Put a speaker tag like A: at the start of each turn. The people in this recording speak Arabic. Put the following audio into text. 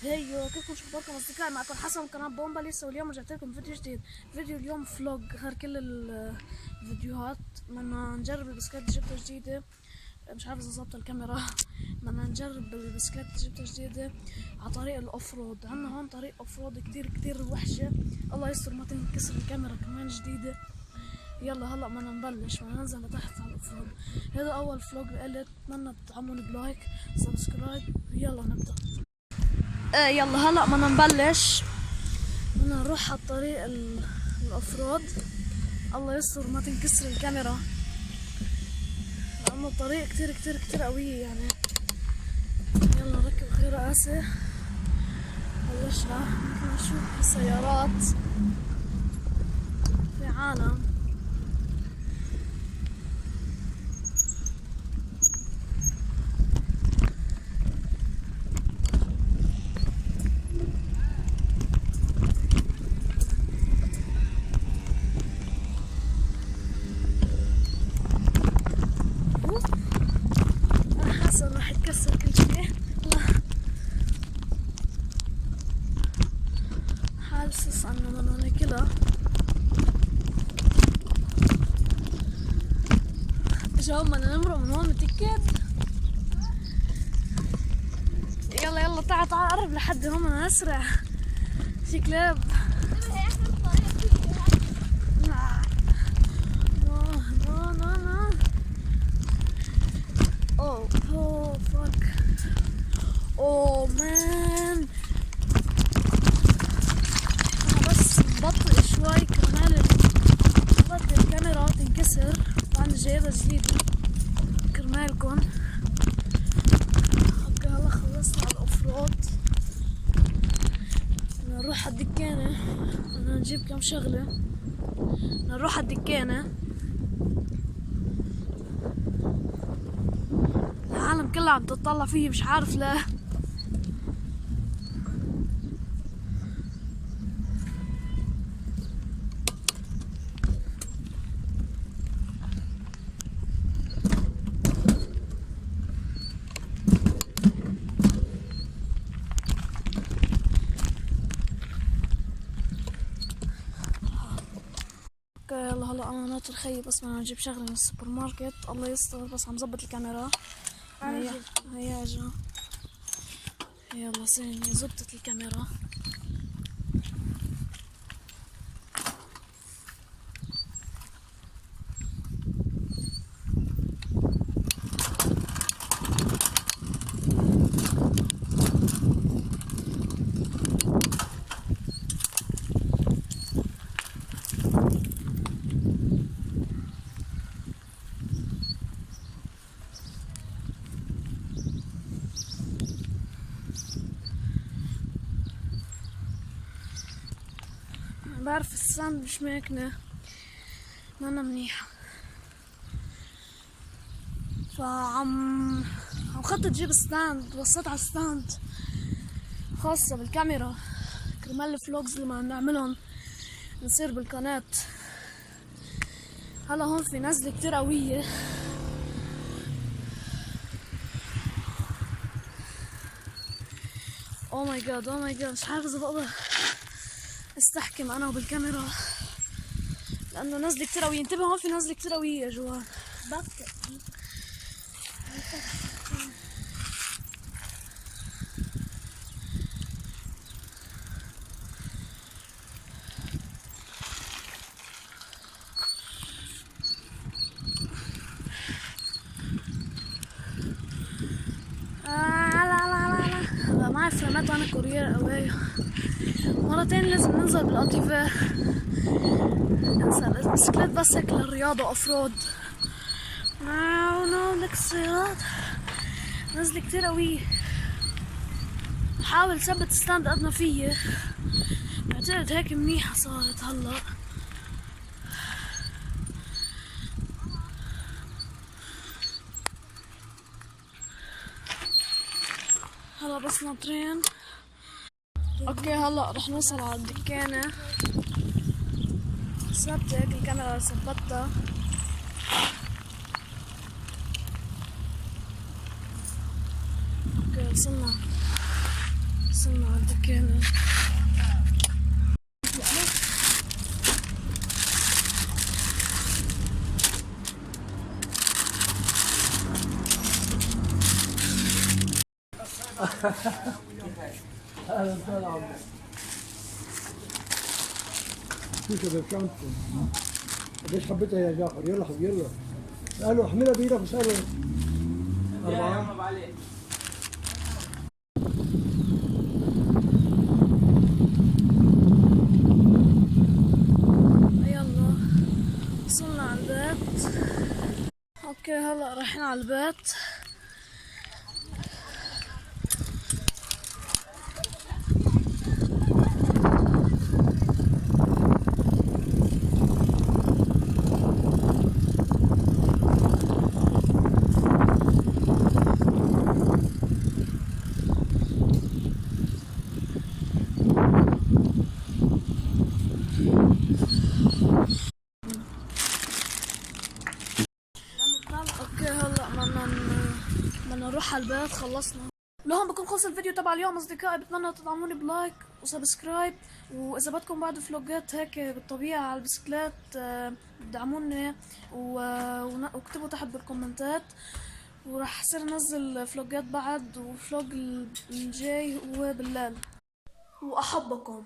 A: هيو كيفكم؟ شو اخباركم اصدقائي؟ معكم حسن من قناه بومبا لسه، واليوم رجعت لكم فيديو جديد. فيديو اليوم فلوج غير كل الفيديوهات. بدنا نجرب البسكليت جبتها جديده، مش عارف اذا ظبط الكاميرا. بدنا نجرب البسكليت جبتها جديده على طريق الاوف رود. عندنا هون طريق اوف رود كتير وحشه، الله يستر ما تنكسر الكاميرا كمان جديده. يلا هلا بدنا نبلش، بدنا ننزل لتحت على الاوف رود. هذا اول فلوج لإلي، بتمنى تدعموني بلايك سبسكرايب. يلا نبدا. يلا هلا بدنا نبلش. بدنا نروح على الطريق الافراد، الله يستر ما تنكسر الكاميرا لانه الطريق كتير قوية يعني. يلا نركب خير رئاسي. بلشنا ممكن نشوف السيارات، في عالم. راح يتكسر كل شيء. حاسس انه بدنا ناكلها. شو بدنا نمرق من هون متأكد؟ يلا تعال قرب لحد هون، بدنا نسرع. في كلاب. اوه فاك. اوه مان، انا بس ببطئ شوي كرمال بدي الكاميرا تنكسر، وانا جايبها جديدة كرمالكن. اوكي هلا خلصنا على الافراد، بدنا نروح على الدكانة، بدنا نجيب كم شغلة. بدنا نروح على الدكانة. العالم كلها عم تطلع فيي، مش عارف ليه. يلا هلا انا ناطر خيي، بس بدنا نجيب شغله من السوبر ماركت. الله يستر بس عم ظبط الكاميرا. هيا اجا. يلا ثانية زبطت الكاميرا. بعرف الساند مش ماكنة، مانا منيحة، فعم خطط جيب ستاند. وصيت على ستاند خاصة بالكاميرا كرمال الفلوجز اللي ما نعملهم نصير بالقناة. هلا هون في نزلة كتير قوية. او ماي جاد مش عارف اذا بقدر استحكم انا وبالكاميرا لانه نزلة كتير قوية. انتبه هون في نزلة كتير قوية يا جوان. بطئ. لا معي فريمات وانا كورير قوية. مرتين لازم ننزل بالقطيفة. انزل البسكليت بس هيك للرياضة افراد. بدك السيارات نزلة كتير قوية. بحاول ثبت ستاند قد ما فيي. بعتقد هيك منيحة صارت هلا. هلا بس ناطرين. اوكي هلا رح نوصل على الدكانة. ثبت هيك الكاميرا ثبتها. اوكي وصلنا. وصلنا على الدكانة.
B: اهلا وسهلا عمو. شوف يا باشمهندس قديش حبيتها يا جعفر. يلا حبيبي يلا. اساله احملها بايدك واساله. أربعة.
A: يلا وصلنا على البيت. اوكي هلا رايحين على البيت. اوكي هلا بدنا نروح على البيت. خلصنا لهون بكون خلص الفيديو تبع اليوم اصدقائي. بتمنى تدعموني بلايك وسبسكرايب، واذا بدكم بعد فلوجات هيك بالطبيعة على البسكليت دعموني واكتبوا تحت بالكومنتات، وراح اصير انزل فلوجات بعد. وفلوج الجاي هو بالليل، واحبكم.